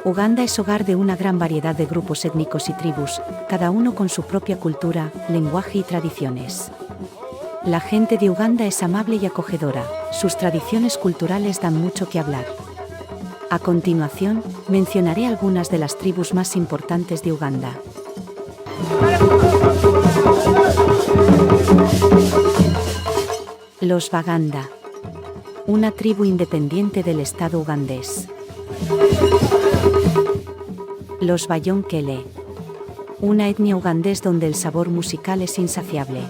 Uganda es hogar de una gran variedad de grupos étnicos y tribus, cada uno con su propia cultura, lenguaje y tradiciones. La gente de Uganda es amable y acogedora, sus tradiciones culturales dan mucho que hablar. A continuación, mencionaré algunas de las tribus más importantes de Uganda. Los Baganda, una tribu independiente del estado ugandés. Los Bayonkele, una etnia ugandés donde el sabor musical es insaciable.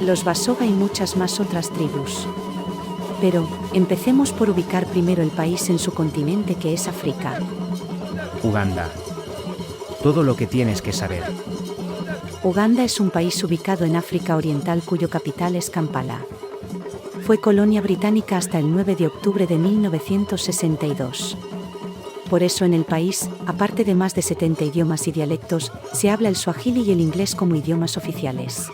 Los Basoga y muchas más otras tribus. Pero, empecemos por ubicar primero el país en su continente que es África. Uganda. Todo lo que tienes que saber. Uganda es un país ubicado en África Oriental cuyo capital es Kampala. Fue colonia británica hasta el 9 de octubre de 1962. Por eso en el país, aparte de más de 70 idiomas y dialectos, se habla el suajili y el inglés como idiomas oficiales.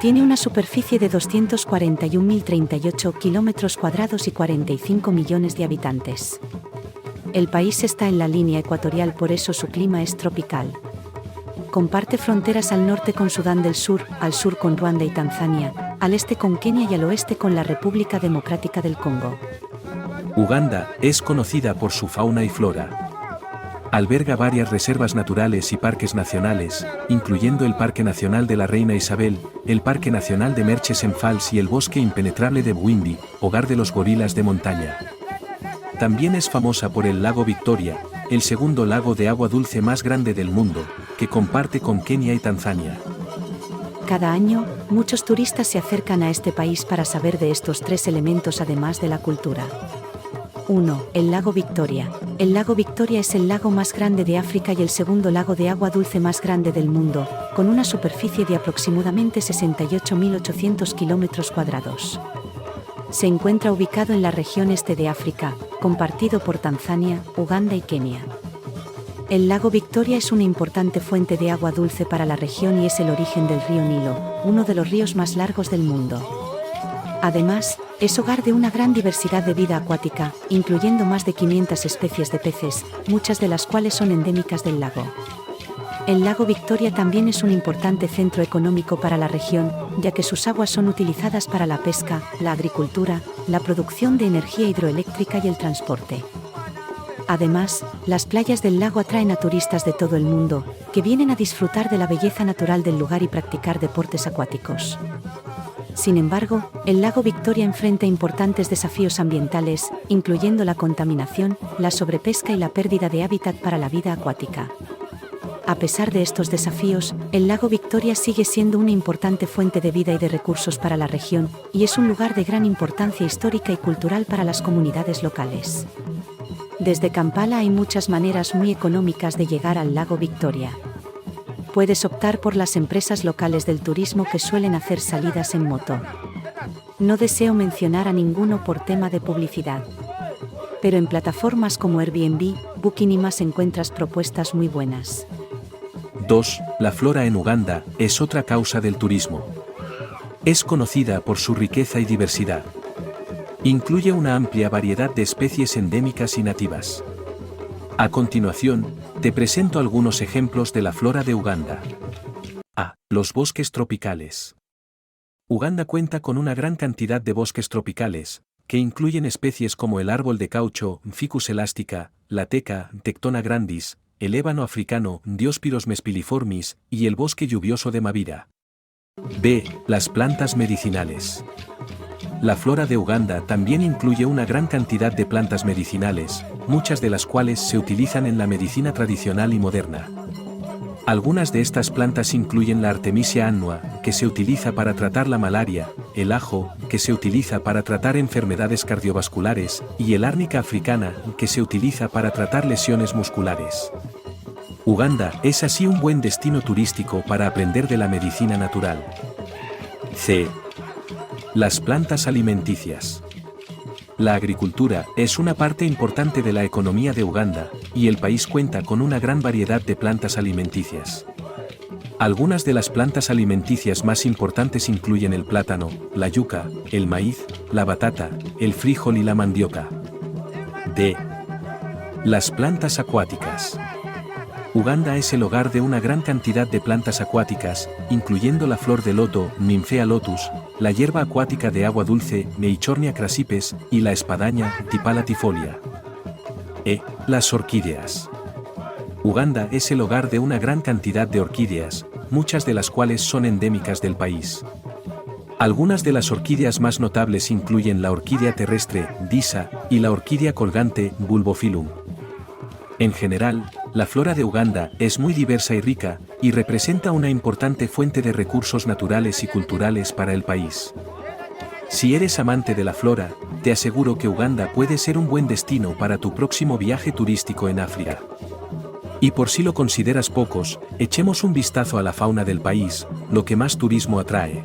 Tiene una superficie de 241.038 kilómetros cuadrados y 45 millones de habitantes. El país está en la línea ecuatorial, por eso su clima es tropical. Comparte fronteras al norte con Sudán del Sur, al sur con Ruanda y Tanzania, al este con Kenia y al oeste con la República Democrática del Congo. Uganda es conocida por su fauna y flora. Alberga varias reservas naturales y parques nacionales, incluyendo el Parque Nacional de la Reina Isabel, el Parque Nacional de Murchison Falls y el Bosque Impenetrable de Bwindi, hogar de los gorilas de montaña. También es famosa por el lago Victoria, el segundo lago de agua dulce más grande del mundo, que comparte con Kenia y Tanzania. Cada año, muchos turistas se acercan a este país para saber de estos tres elementos además de la cultura. 1. El lago Victoria. El lago Victoria es el lago más grande de África y el segundo lago de agua dulce más grande del mundo, con una superficie de aproximadamente 68.800 kilómetros cuadrados. Se encuentra ubicado en la región este de África, compartido por Tanzania, Uganda y Kenia. El lago Victoria es una importante fuente de agua dulce para la región y es el origen del río Nilo, uno de los ríos más largos del mundo. Además, es hogar de una gran diversidad de vida acuática, incluyendo más de 500 especies de peces, muchas de las cuales son endémicas del lago. El lago Victoria también es un importante centro económico para la región, ya que sus aguas son utilizadas para la pesca, la agricultura, la producción de energía hidroeléctrica y el transporte. Además, las playas del lago atraen a turistas de todo el mundo, que vienen a disfrutar de la belleza natural del lugar y practicar deportes acuáticos. Sin embargo, el lago Victoria enfrenta importantes desafíos ambientales, incluyendo la contaminación, la sobrepesca y la pérdida de hábitat para la vida acuática. A pesar de estos desafíos, el lago Victoria sigue siendo una importante fuente de vida y de recursos para la región, y es un lugar de gran importancia histórica y cultural para las comunidades locales. Desde Kampala hay muchas maneras muy económicas de llegar al lago Victoria. Puedes optar por las empresas locales del turismo que suelen hacer salidas en moto. No deseo mencionar a ninguno por tema de publicidad. Pero en plataformas como Airbnb, Booking y más encuentras propuestas muy buenas. 2. La flora en Uganda es otra causa del turismo. Es conocida por su riqueza y diversidad. Incluye una amplia variedad de especies endémicas y nativas. A continuación, te presento algunos ejemplos de la flora de Uganda. A. Los bosques tropicales. Uganda cuenta con una gran cantidad de bosques tropicales, que incluyen especies como el árbol de caucho, Ficus elástica, la teca, Tectona grandis, el ébano africano, Diospyros mespiliformis, y el bosque lluvioso de Mabira. B. Las plantas medicinales. La flora de Uganda también incluye una gran cantidad de plantas medicinales, muchas de las cuales se utilizan en la medicina tradicional y moderna. Algunas de estas plantas incluyen la Artemisia annua, que se utiliza para tratar la malaria, el ajo, que se utiliza para tratar enfermedades cardiovasculares, y el árnica africana, que se utiliza para tratar lesiones musculares. Uganda es así un buen destino turístico para aprender de la medicina natural. C. Las plantas alimenticias. La agricultura es una parte importante de la economía de Uganda, y el país cuenta con una gran variedad de plantas alimenticias. Algunas de las plantas alimenticias más importantes incluyen el plátano, la yuca, el maíz, la batata, el frijol y la mandioca. D. Las plantas acuáticas. Uganda es el hogar de una gran cantidad de plantas acuáticas, incluyendo la flor de loto, Nymphea lotus, la hierba acuática de agua dulce, Meichornia crassipes, y la espadaña, Tipala latifolia. E. Las orquídeas. Uganda es el hogar de una gran cantidad de orquídeas, muchas de las cuales son endémicas del país. Algunas de las orquídeas más notables incluyen la orquídea terrestre, Disa, y la orquídea colgante, Bulbophyllum. En general, la flora de Uganda es muy diversa y rica, y representa una importante fuente de recursos naturales y culturales para el país. Si eres amante de la flora, te aseguro que Uganda puede ser un buen destino para tu próximo viaje turístico en África. Y por si lo consideras pocos, echemos un vistazo a la fauna del país, lo que más turismo atrae.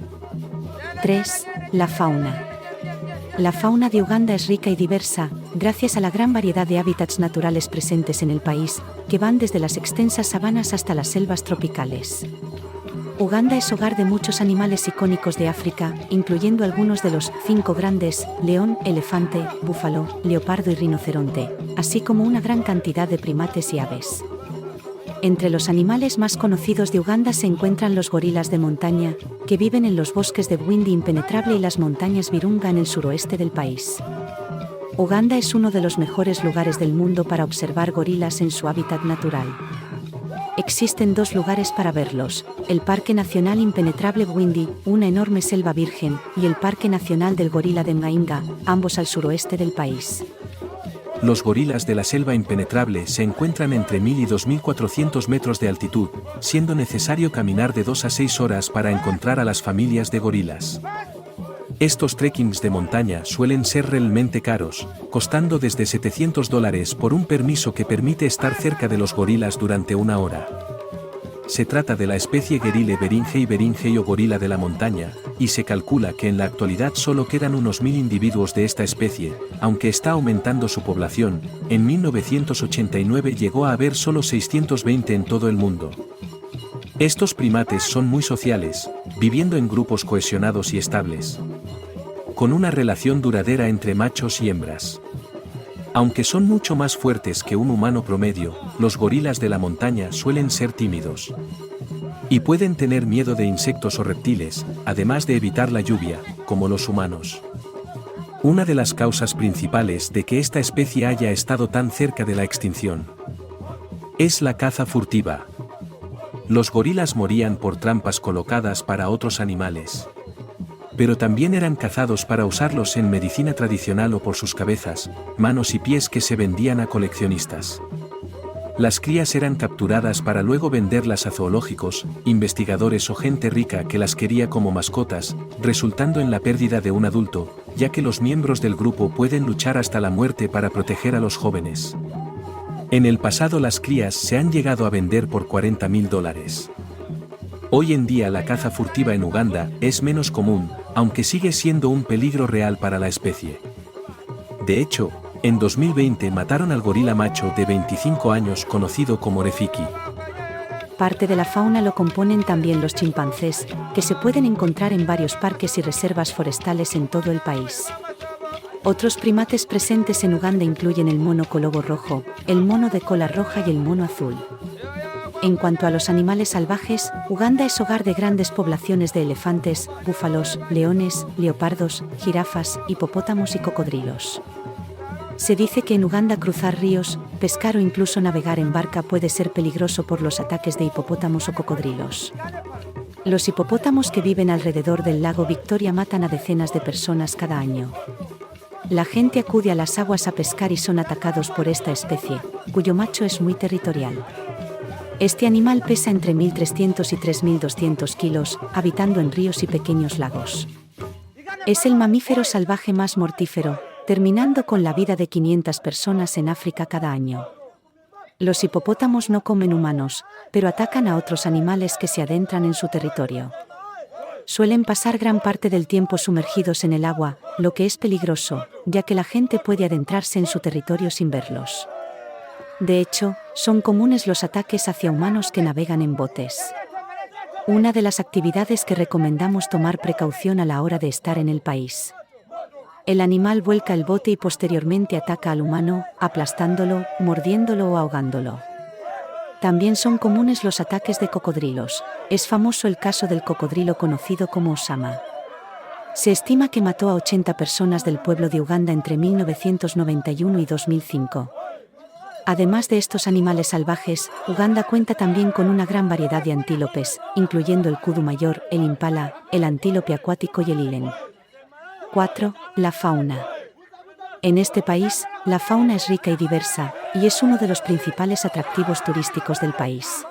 3. La fauna. La fauna de Uganda es rica y diversa, gracias a la gran variedad de hábitats naturales presentes en el país, que van desde las extensas sabanas hasta las selvas tropicales. Uganda es hogar de muchos animales icónicos de África, incluyendo algunos de los 5 grandes: león, elefante, búfalo, leopardo y rinoceronte, así como una gran cantidad de primates y aves. Entre los animales más conocidos de Uganda se encuentran los gorilas de montaña, que viven en los bosques de Bwindi impenetrable y las montañas Virunga en el suroeste del país. Uganda es uno de los mejores lugares del mundo para observar gorilas en su hábitat natural. Existen 2 lugares para verlos: el Parque Nacional Impenetrable Bwindi, una enorme selva virgen, y el Parque Nacional del Gorila de Mgainga, ambos al suroeste del país. Los gorilas de la selva impenetrable se encuentran entre 1000 y 2400 metros de altitud, siendo necesario caminar de 2 a 6 horas para encontrar a las familias de gorilas. Estos trekkings de montaña suelen ser realmente caros, costando desde $700 por un permiso que permite estar cerca de los gorilas durante 1 hora. Se trata de la especie Gerile beringei o gorila de la montaña, y se calcula que en la actualidad solo quedan unos 1000 individuos de esta especie, aunque está aumentando su población. En 1989 llegó a haber solo 620 en todo el mundo. Estos primates son muy sociales, viviendo en grupos cohesionados y estables, con una relación duradera entre machos y hembras. Aunque son mucho más fuertes que un humano promedio, los gorilas de la montaña suelen ser tímidos. Y pueden tener miedo de insectos o reptiles, además de evitar la lluvia, como los humanos. Una de las causas principales de que esta especie haya estado tan cerca de la extinción es la caza furtiva. Los gorilas morían por trampas colocadas para otros animales. Pero también eran cazados para usarlos en medicina tradicional o por sus cabezas, manos y pies que se vendían a coleccionistas. Las crías eran capturadas para luego venderlas a zoológicos, investigadores o gente rica que las quería como mascotas, resultando en la pérdida de un adulto, ya que los miembros del grupo pueden luchar hasta la muerte para proteger a los jóvenes. En el pasado las crías se han llegado a vender por $40.000. Hoy en día la caza furtiva en Uganda es menos común, aunque sigue siendo un peligro real para la especie. De hecho, en 2020 mataron al gorila macho de 25 años conocido como Rafiki. Parte de la fauna lo componen también los chimpancés, que se pueden encontrar en varios parques y reservas forestales en todo el país. Otros primates presentes en Uganda incluyen el mono colobo rojo, el mono de cola roja y el mono azul. En cuanto a los animales salvajes, Uganda es hogar de grandes poblaciones de elefantes, búfalos, leones, leopardos, jirafas, hipopótamos y cocodrilos. Se dice que en Uganda cruzar ríos, pescar o incluso navegar en barca puede ser peligroso por los ataques de hipopótamos o cocodrilos. Los hipopótamos que viven alrededor del lago Victoria matan a decenas de personas cada año. La gente acude a las aguas a pescar y son atacados por esta especie, cuyo macho es muy territorial. Este animal pesa entre 1.300 y 3.200 kilos, habitando en ríos y pequeños lagos. Es el mamífero salvaje más mortífero, terminando con la vida de 500 personas en África cada año. Los hipopótamos no comen humanos, pero atacan a otros animales que se adentran en su territorio. Suelen pasar gran parte del tiempo sumergidos en el agua, lo que es peligroso, ya que la gente puede adentrarse en su territorio sin verlos. De hecho, son comunes los ataques hacia humanos que navegan en botes. Una de las actividades que recomendamos tomar precaución a la hora de estar en el país. El animal vuelca el bote y posteriormente ataca al humano, aplastándolo, mordiéndolo o ahogándolo. También son comunes los ataques de cocodrilos. Es famoso el caso del cocodrilo conocido como Osama. Se estima que mató a 80 personas del pueblo de Uganda entre 1991 y 2005. Además de estos animales salvajes, Uganda cuenta también con una gran variedad de antílopes, incluyendo el kudu mayor, el impala, el antílope acuático y el ilen. 4. La fauna. En este país, la fauna es rica y diversa, y es uno de los principales atractivos turísticos del país.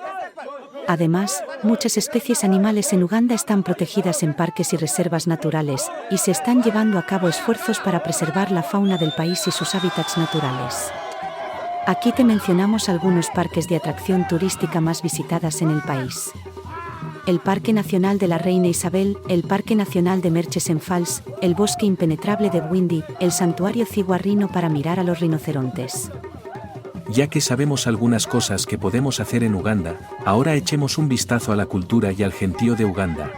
Además, muchas especies animales en Uganda están protegidas en parques y reservas naturales, y se están llevando a cabo esfuerzos para preservar la fauna del país y sus hábitats naturales. Aquí te mencionamos algunos parques de atracción turística más visitadas en el país. El Parque Nacional de la Reina Isabel, el Parque Nacional de Murchison Falls, el Bosque Impenetrable de Bwindi, el Santuario Tsigwa Rhino para mirar a los rinocerontes. Ya que sabemos algunas cosas que podemos hacer en Uganda, ahora echemos un vistazo a la cultura y al gentío de Uganda.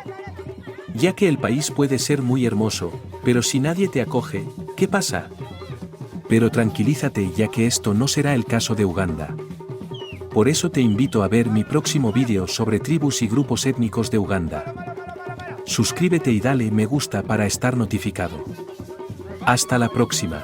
Ya que el país puede ser muy hermoso, pero si nadie te acoge, ¿qué pasa? Pero tranquilízate, ya que esto no será el caso de Uganda. Por eso te invito a ver mi próximo vídeo sobre tribus y grupos étnicos de Uganda. Suscríbete y dale me gusta para estar notificado. Hasta la próxima.